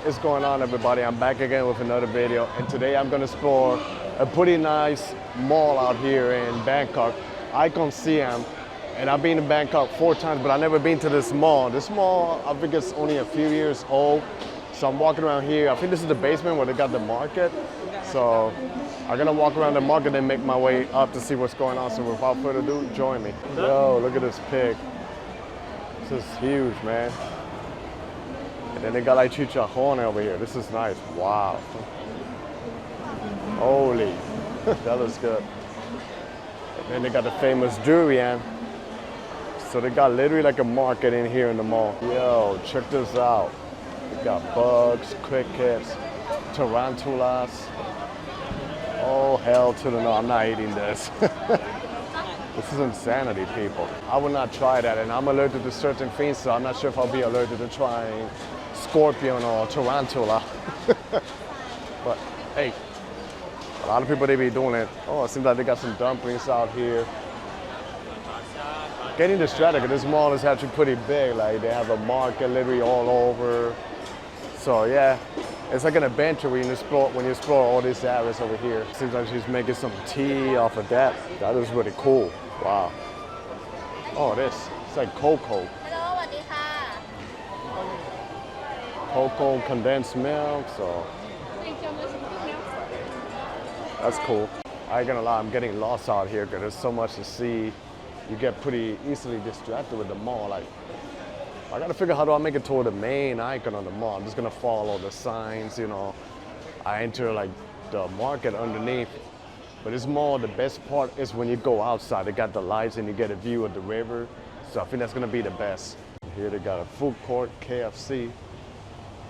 What is going on, everybody? I'm back again with another video, and today I'm going to explore a pretty nice mall out here in Bangkok, ICONSIAM. And I've been to Bangkok 4 times, but I've never been to this mall. This mall, I think it's only a few years old. So I'm walking around here. I think this is the basement where they got the market. So I'm gonna walk around the market and make my way up to see what's going on. So without further ado, join me. Yo, look at this pig. This is huge, man. And then they got like chicharrón over here. This is nice. Wow. Holy, that looks good. And then they got the famous durian. So they got literally like a market in here in the mall. Yo, check this out. They got bugs, crickets, tarantulas. Oh, hell to the no, I'm not eating this. This is insanity, people. I would not try that, and I'm allergic to certain things, so I'm not sure if I'll be allergic to trying scorpion or tarantula. But hey, a lot of people, they be doing it. Oh, it seems like they got some dumplings out here. Getting distracted, because this mall is actually pretty big. Like, they have a market literally all over. So yeah, it's like an adventure when you explore all these areas over here. Seems like she's making some tea off of that. That is really cool. Wow. Oh, it's like cocoa. Cocoa, condensed milk, so that's cool. I ain't gonna lie, I'm getting lost out here because there's so much to see. You get pretty easily distracted with the mall. Like, I gotta figure out how do I make it toward the main icon of the mall. I'm just gonna follow the signs, you know. I enter like the market underneath. But this mall, the best part is when you go outside. They got the lights and you get a view of the river. So I think that's gonna be the best. Here they got a food court, KFC.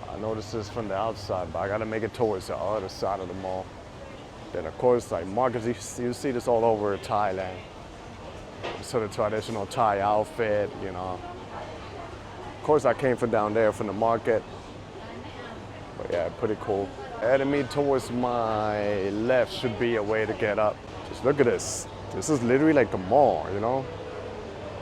I noticed this from the outside, but I gotta make it towards the other side of the mall. Then of course, like markets, you see this all over Thailand. So the traditional Thai outfit, you know. Of course, I came from down there from the market. But yeah, pretty cool. Heading me towards my left should be a way to get up. Just look at this. This is literally like a mall, you know?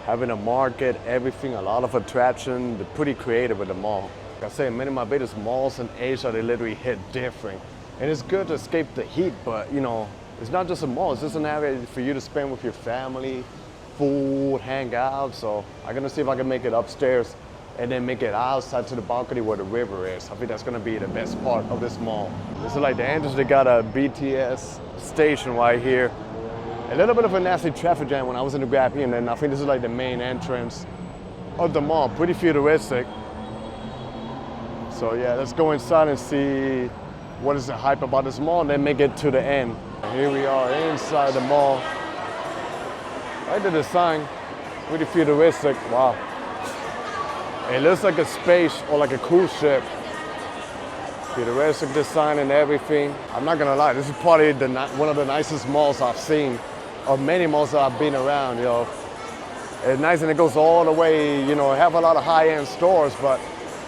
Having a market, everything, a lot of attraction. They're pretty creative with the mall. Like I say, many of my biggest malls in Asia, they literally hit different. And it's good to escape the heat, but you know, it's not just a mall, it's just an area for you to spend with your family, food, hang out. So I'm gonna see if I can make it upstairs and then make it outside to the balcony where the river is. I think that's gonna be the best part of this mall. This is like the entrance. They got a BTS station right here. A little bit of a nasty traffic jam when I was in the Grab here, and then I think this is like the main entrance of the mall. Pretty futuristic. So yeah, let's go inside and see what is the hype about this mall and then make it to the end. And here we are inside the mall. Right to the sign, pretty futuristic. Wow. It looks like a space or like a cruise ship. Futuristic design and everything. I'm not gonna lie, this is probably one of the nicest malls I've seen, or many malls that I've been around, you know. It's nice and it goes all the way, you know, have a lot of high-end stores, but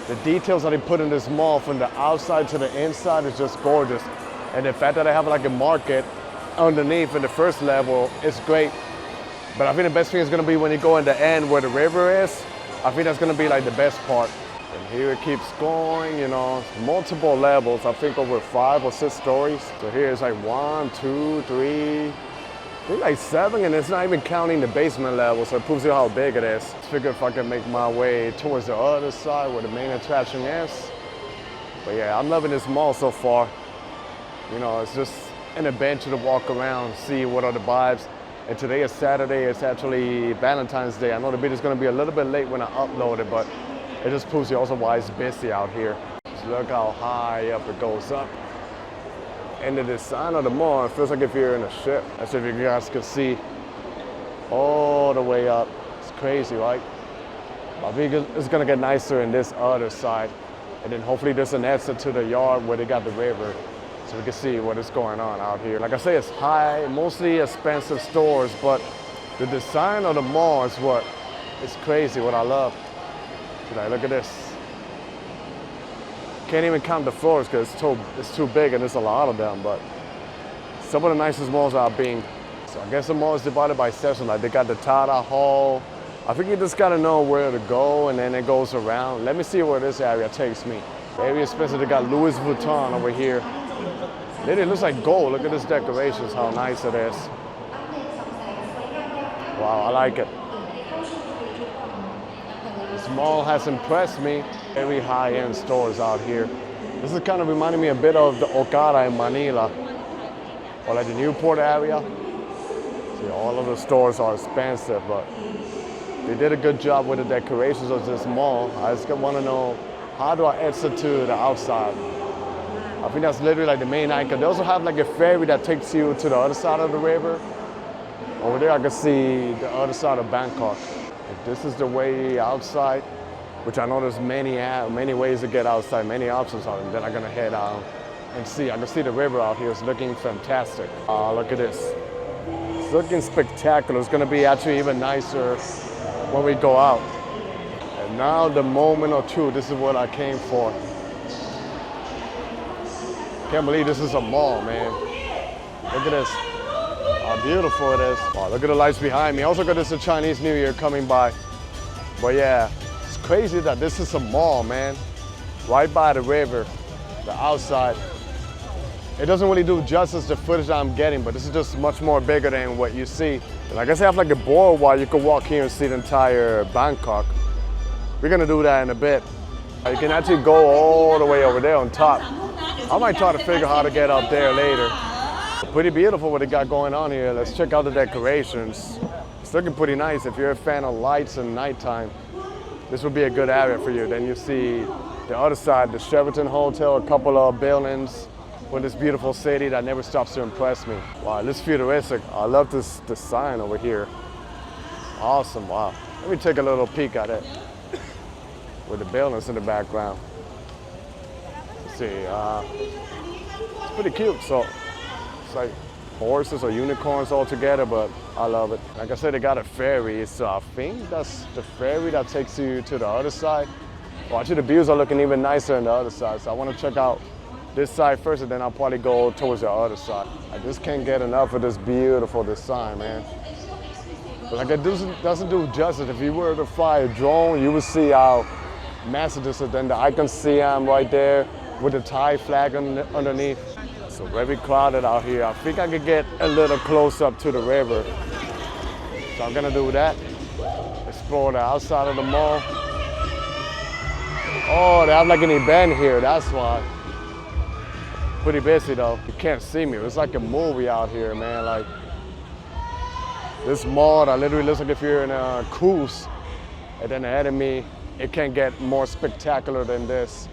the details that they put in this mall from the outside to the inside is just gorgeous. And the fact that they have like a market underneath in the first level is great. But I think the best thing is gonna be when you go in the end where the river is. I think that's gonna be like the best part. And here it keeps going, you know, multiple levels, I think over 5 or 6 stories. So here it's like 1, 2, 3, I think like 7, and it's not even counting the basement level, so it proves you how big it is. Let's figure if I can make my way towards the other side where the main attraction is. But yeah, I'm loving this mall so far. You know, it's just an adventure to walk around, see what are the vibes. And today is Saturday, it's actually Valentine's Day. I know the video is gonna be a little bit late when I upload it, but it just proves you also why it's busy out here. Just look how high up it goes up. And the design of the mall, it feels like if you're in a ship. As if you guys can see all the way up. It's crazy, right? I think it's gonna get nicer in this other side. And then hopefully there's an exit to the yard where they got the river, so we can see what is going on out here. Like I say, it's high, mostly expensive stores, but the design of the mall is what is crazy, what I love. Like, look at this. Can't even count the floors because it's too big and there's a lot of them, but some of the nicest malls I've been. So I guess the mall is divided by sections. Like they got the Tata Hall. I think you just gotta know where to go and then it goes around. Let me see where this area takes me. Very expensive. They got Louis Vuitton over here. It looks like gold. Look at this decorations, how nice it is. Wow, I like it. This mall has impressed me. Very high-end stores out here. This is kind of reminding me a bit of the Okada in Manila, or like the Newport area. See, all of the stores are expensive, but they did a good job with the decorations of this mall. I just want to know, how do I exit to the outside? I think that's literally like the main icon. They also have like a ferry that takes you to the other side of the river. Over there I can see the other side of Bangkok. If this is the way outside, which I know there's many ways to get outside, many options out, and then I'm gonna head out and see. I can see the river out here. It's looking fantastic. Look at this. It's looking spectacular. It's gonna be actually even nicer when we go out. And now the moment or two, this is what I came for. Can't believe this is a mall, man. Look at this. How beautiful it is. Wow, look at the lights behind me. Also got this Chinese New Year coming by. But yeah, it's crazy that this is a mall, man. Right by the river, the outside. It doesn't really do justice to the footage that I'm getting, but this is just much more bigger than what you see. And I guess they have like a boardwalk. You can walk here and see the entire Bangkok. We're gonna do that in a bit. You can actually go all the way over there on top. I might try to figure how to get up there later. Pretty beautiful what they got going on here. Let's check out the decorations. It's looking pretty nice. If you're a fan of lights and nighttime, this would be a good area for you. Then you see the other side, the Sheraton Hotel, a couple of buildings with this beautiful city that never stops to impress me. Wow, this is futuristic. I love this sign over here. Awesome, wow. Let me take a little peek at it with the buildings in the background. Let's see, it's pretty cute. So it's like horses or unicorns all together, but I love it. Like I said, they got a ferry, so I think that's the ferry that takes you to the other side. Well, actually the views are looking even nicer on the other side, so I want to check out this side first, and then I'll probably go towards the other side. I just can't get enough of this beautiful design, man. But like it doesn't do justice. If you were to fly a drone, you would see how massive this is. Then the ICONSIAM right there with the Thai flag underneath. So very crowded out here. I think I could get a little close up to the river. So I'm gonna do that. Explore the outside of the mall. Oh, they have like an event here, that's why. Pretty busy though. You can't see me. It's like a movie out here, man. Like this mall that literally looks like if you're in a cruise. And then ahead of me, it can't get more spectacular than this.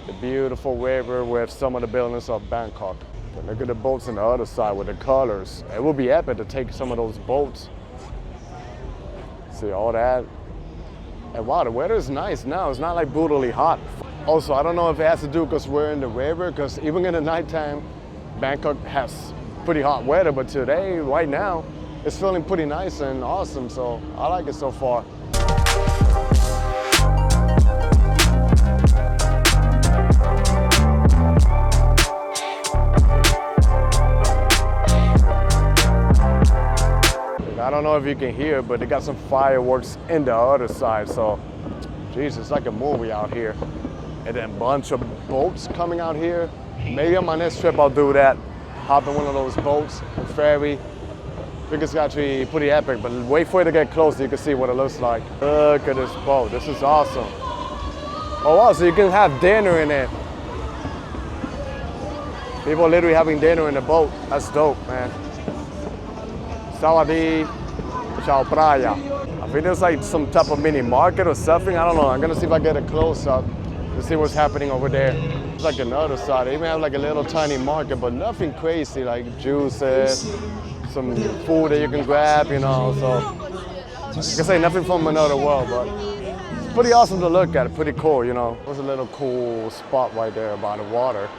The beautiful river with some of the buildings of Bangkok. And look at the boats on the other side with the colors. It would be epic to take some of those boats. See all that. And wow, the weather is nice now. It's not like brutally hot. Also, I don't know if it has to do because we're in the river, because even in the nighttime, Bangkok has pretty hot weather, but today, right now, it's feeling pretty nice and awesome, so I like it so far. I don't know if you can hear, but they got some fireworks in the other side, so geez, it's like a movie out here. And then a bunch of boats coming out here. Maybe on my next trip I'll do that. Hop in one of those boats, a ferry. I think it's actually pretty epic, but wait for it to get close so you can see what it looks like. Look at this boat, this is awesome. Oh wow, so you can have dinner in it. People are literally having dinner in the boat. That's dope, man. Sawadee, Chao Praia. I think there's like some type of mini market or something. I don't know. I'm gonna see if I get a close up to see what's happening over there. It's like another side. They even have like a little tiny market, but nothing crazy, like juices, some food that you can grab, you know. So I can say nothing from another world, but it's pretty awesome to look at. Pretty cool, you know. There's a little cool spot right there by the water.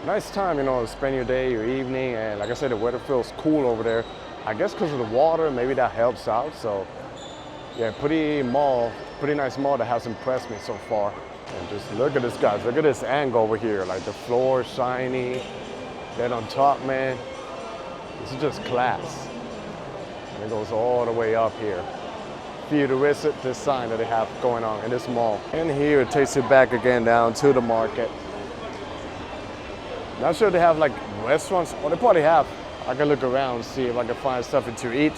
Nice time, you know, to spend your day, your evening, and like I said, the weather feels cool over there. I guess because of the water, maybe that helps out. So yeah, pretty nice mall that has impressed me so far. And just look at this, guys. Look at this angle over here. Like the floor is shiny. Then on top, man, this is just class. And it goes all the way up here. for you to visit this sign that they have going on in this mall. And here it takes you back again down to the market. Not sure they have like restaurants, or they probably have. I can look around and see if I can find something to eat.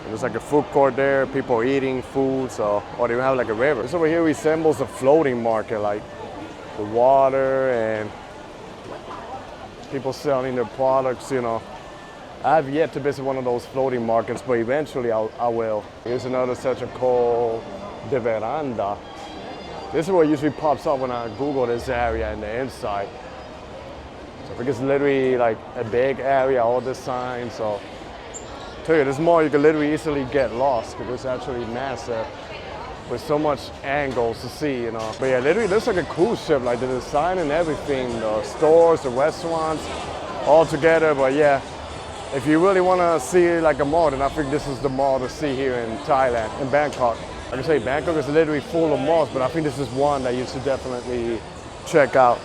There's like a food court there, people are eating food, so, or they have like a river. This over here resembles a floating market, like the water and people selling their products, you know. I have yet to visit one of those floating markets, but eventually I will. Here's another section called the Veranda. This is what usually pops up when I Google this area in the inside. So I think it's literally like a big area, all the signs. So I tell you, this mall you can literally easily get lost because it's actually massive with so much angles to see, you know. But yeah, literally looks like a cruise ship, like the design and everything, the stores, the restaurants, all together. But yeah, if you really want to see like a mall, then I think this is the mall to see here in Thailand, in Bangkok. Like I say, Bangkok is literally full of malls, but I think this is one that you should definitely check out.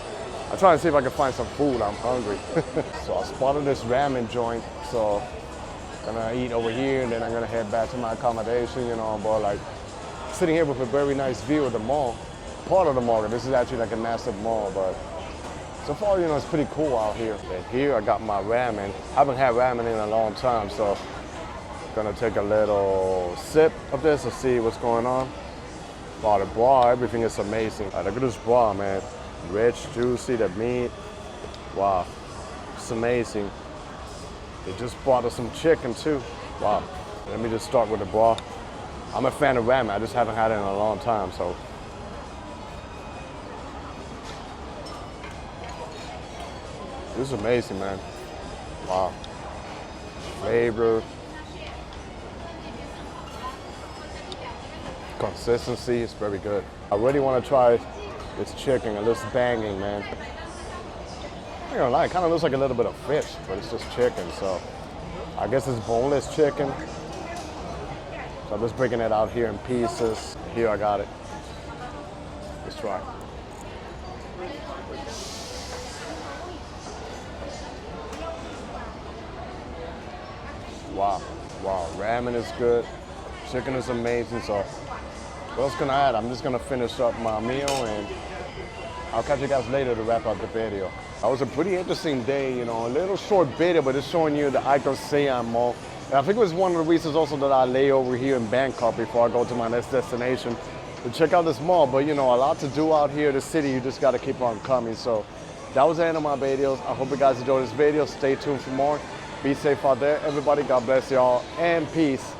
I'll try and see if I can find some food. I'm hungry. So I spotted this ramen joint, so I'm gonna eat over here, and then I'm gonna head back to my accommodation, you know. But like sitting here with a very nice view of the mall, part of the mall. This is actually like a massive mall, but so far, you know, it's pretty cool out here. And here I got my ramen. I haven't had ramen in a long time, so I'm gonna take a little sip of this and see what's going on. Wow, the broth, everything is amazing. Right, look at this broth, man. Rich, juicy, the meat. Wow, it's amazing. They just brought us some chicken too. Wow, let me just start with the broth. I'm a fan of ramen, I just haven't had it in a long time, so. This is amazing, man. Wow. Flavor. Consistency is very good. I really want to try this chicken. It looks banging, man. I'm not gonna lie, it kind of looks like a little bit of fish, but it's just chicken, so I guess it's boneless chicken. So I'm just breaking it out here in pieces. Here, I got it. Let's try. Wow, wow, ramen is good. Chicken is amazing, so what else can I add? I'm just gonna finish up my meal and I'll catch you guys later to wrap up the video. That was a pretty interesting day, you know, a little short video, but it's showing you the ICONSIAM mall. And I think it was one of the reasons also that I lay over here in Bangkok before I go to my next destination to check out this mall. But you know, a lot to do out here in the city, you just gotta keep on coming. So that was the end of my videos. I hope you guys enjoyed this video. Stay tuned for more. Be safe out there, everybody. God bless y'all, and peace.